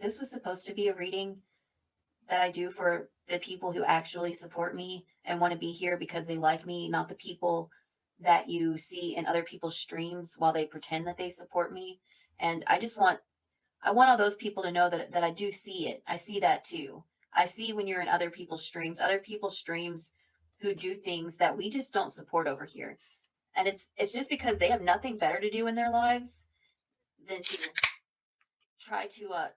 this was supposed to be a reading that I do for the people who actually support me and want to be here because they like me, not the people that you see in other people's streams while they pretend that they support me. And I want all those people to know that I do see it. I see that too. I see when you're in other people's streams who do things that we just don't support over here. And it's just because they have nothing better to do in their lives than to try to uh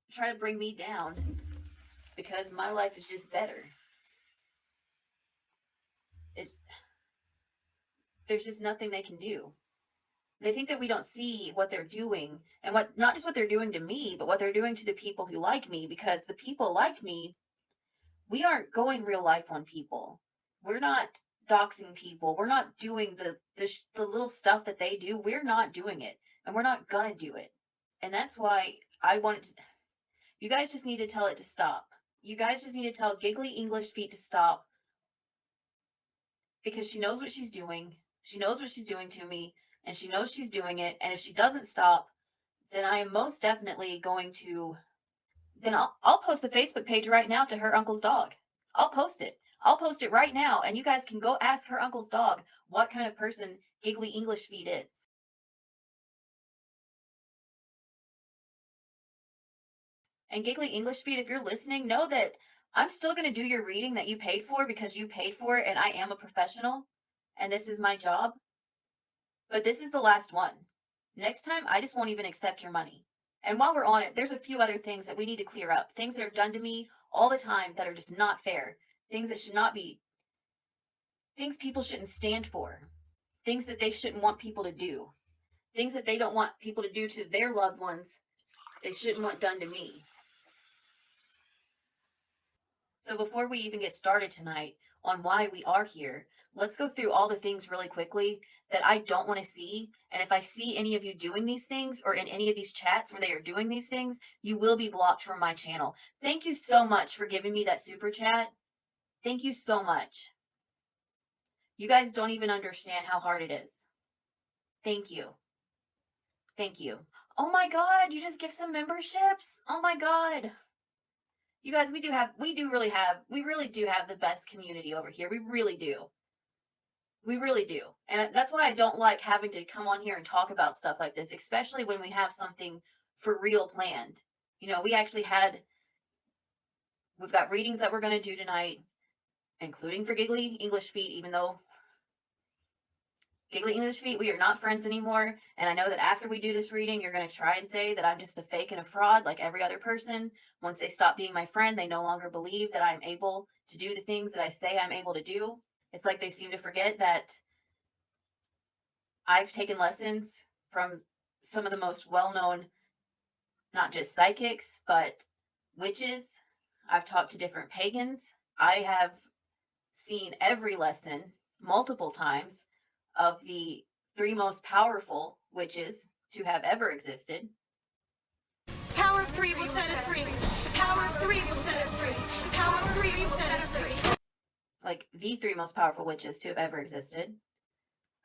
try to bring me down because my life is just better. It's there's just nothing they can do. They think that we don't see what they're doing and what not just what they're doing to me, but what they're doing to the people who like me because the people like me, we aren't going real life on people. We're not doxing people. We're not doing the little stuff that they do. We're not doing it and we're not going to do it. And that's why I wanted to, you guys just need to tell it to stop. You guys just need to tell Giggly English Feet to stop because she knows what she's doing. She knows what she's doing to me and she knows she's doing it. And if she doesn't stop, then I am most definitely going to, then I'll post the Facebook page right now to her uncle's dog. I'll post it. I'll post it right now. And you guys can go ask her uncle's dog what kind of person Giggly English Feet is. And Giggly English Feet, if you're listening, know that I'm still going to do your reading that you paid for because you paid for it and I am a professional and this is my job. But this is the last one. Next time, I just won't even accept your money. And while we're on it, there's a few other things that we need to clear up. Things that are done to me all the time that are just not fair. Things that should not be. Things people shouldn't stand for. Things that they shouldn't want people to do. Things that they don't want people to do to their loved ones. They shouldn't want done to me. So before we even get started tonight on why we are here, let's go through all the things really quickly that I don't want to see. And if I see any of you doing these things or in any of these chats where they are doing these things, you will be blocked from my channel. Thank you so much for giving me that super chat. Thank you so much. You guys don't even understand how hard it is. Thank you. Thank you. Oh my God, you just give some memberships? Oh my God. You guys, we really do have the best community over here. We really do. We really do. And that's why I don't like having to come on here and talk about stuff like this, especially when we have something for real planned. You know, we've got readings that we're going to do tonight, including for Giggly English Feet, even though Giggly English Feet, we are not friends anymore. And I know that after we do this reading, you're going to try and say that I'm just a fake and a fraud like every other person. Once they stop being my friend, they no longer believe that I'm able to do the things that I say I'm able to do. It's like they seem to forget that I've taken lessons from some of the most well-known, not just psychics, but witches. I've talked to different pagans. I have seen every lesson multiple times of the 3 most powerful witches to have ever existed. Power of 3 will set us free. The power of 3 will set us free. The power of 3 will set us free. Like the 3 most powerful witches to have ever existed.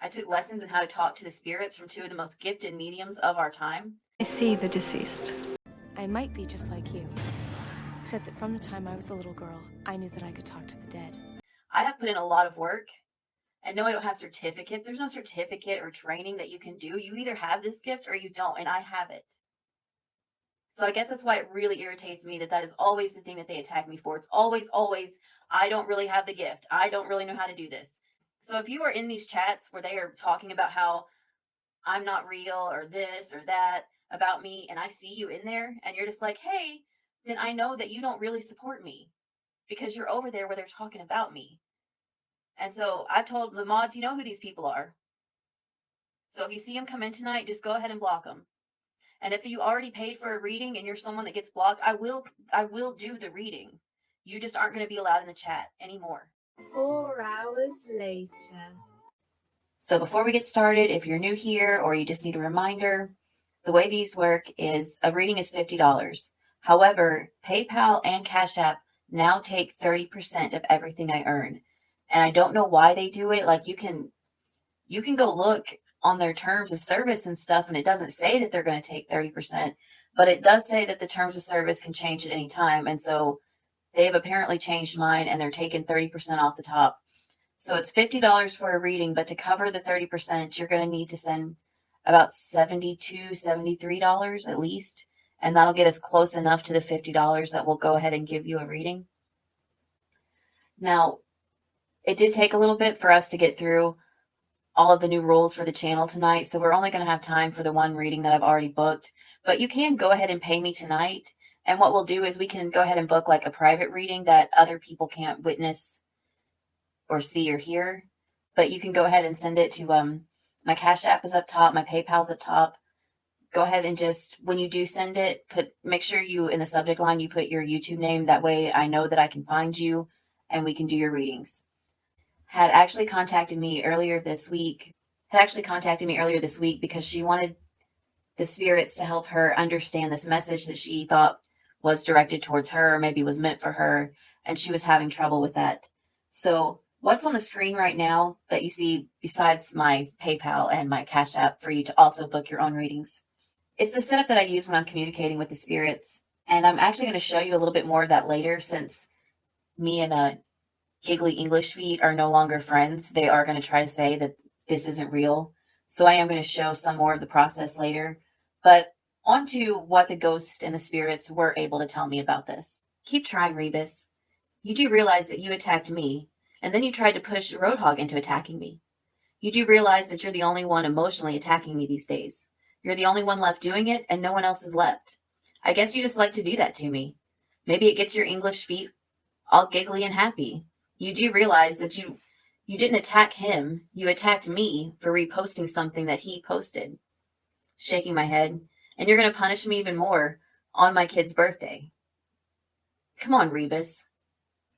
I took lessons in how to talk to the spirits from 2 of the most gifted mediums of our time. I see the deceased. I might be just like you, except that from the time I was a little girl, I knew that I could talk to the dead. I have put in a lot of work, and no, I don't have certificates. There's no certificate or training that you can do. You either have this gift or you don't, and I have it. So I guess that's why it really irritates me that is always the thing that they attack me for. It's always, I don't really have the gift. I don't really know how to do this. So if you are in these chats where they are talking about how I'm not real or this or that about me, and I see you in there and you're just like, hey, then I know that you don't really support me because you're over there where they're talking about me. And so I told the mods, you know who these people are. So if you see them come in tonight, just go ahead and block them. And if you already paid for a reading and you're someone that gets blocked, I will do the reading. You just aren't going to be allowed in the chat anymore. 4 hours later. So before we get started, if you're new here or you just need a reminder, the way these work is a reading is $50. However, PayPal and Cash App now take 30% of everything I earn. And I don't know why they do it. Like you can go look on their terms of service and stuff, and it doesn't say that they're going to take 30%. But it does say that the terms of service can change at any time. And so they've apparently changed mine and they're taking 30% off the top. So it's $50 for a reading, but to cover the 30%, you're going to need to send about $72, $73 at least. And that'll get us close enough to the $50 that we'll go ahead and give you a reading. Now, it did take a little bit for us to get through all of the new rules for the channel tonight, so we're only going to have time for the one reading that I've already booked. But you can go ahead and pay me tonight, and what we'll do is we can go ahead and book like a private reading that other people can't witness or see or hear. But you can go ahead and send it to my Cash App is up top, my PayPal's up top. Go ahead and just, when you do send it, make sure you, in the subject line, you put your YouTube name. That way I know that I can find you and we can do your readings. Had actually contacted me earlier this week because she wanted the spirits to help her understand this message that she thought was directed towards her, or maybe was meant for her, and she was having trouble with that. So what's on the screen right now that you see besides my PayPal and my Cash App for you to also book your own readings? It's the setup that I use when I'm communicating with the spirits. And I'm actually going to show you a little bit more of that later, since me and Giggly English Feet are no longer friends. They are going to try to say that this isn't real. So I am going to show some more of the process later. But on to what the ghost and the spirits were able to tell me about this. Keep trying, Rebus. You do realize that you attacked me, and then you tried to push Roadhog into attacking me. You do realize that you're the only one emotionally attacking me these days. You're the only one left doing it, and no one else is left. I guess you just like to do that to me. Maybe it gets your English feet all giggly and happy. You do realize that you didn't attack him. You attacked me for reposting something that he posted. Shaking my head. And you're going to punish me even more on my kid's birthday. Come on, Rebus.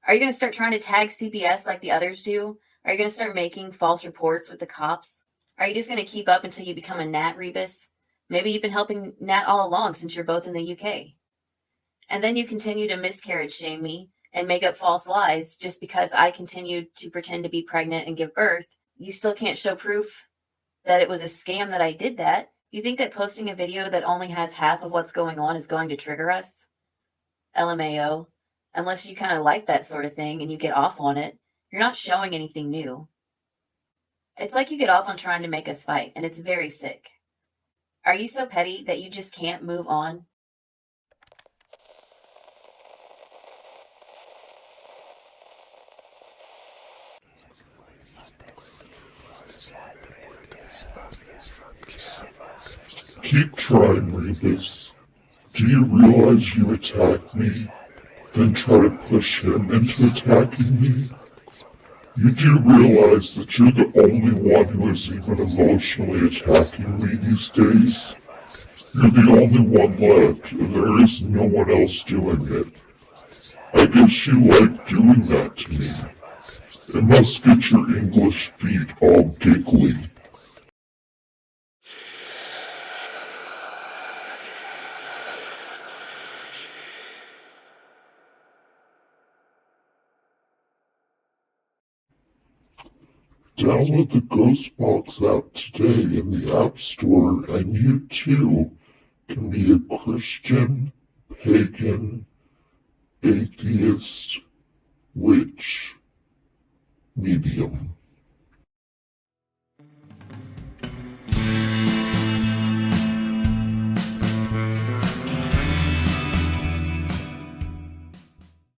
Are you going to start trying to tag CPS like the others do? Are you going to start making false reports with the cops? Are you just going to keep up until you become a Nat, Rebus? Maybe you've been helping Nat all along since you're both in the UK. And then you continue to miscarriage shame me and make up false lies just because I continued to pretend to be pregnant and give birth. You still can't show proof that it was a scam that I did that. You think that posting a video that only has half of what's going on is going to trigger us? LMAO. Unless you kind of like that sort of thing and you get off on it, you're not showing anything new. It's like you get off on trying to make us fight, and it's very sick. Are you so petty that you just can't move on? Keep trying, Rebus. Do you realize you attacked me, then try to push him into attacking me? You do realize that you're the only one who is even emotionally attacking me these days? You're the only one left, and there is no one else doing it. I guess you like doing that to me. It must get your English feet all giggly. Download the Ghostbox app today in the App Store, and you too can be a Christian, pagan, atheist, witch, medium.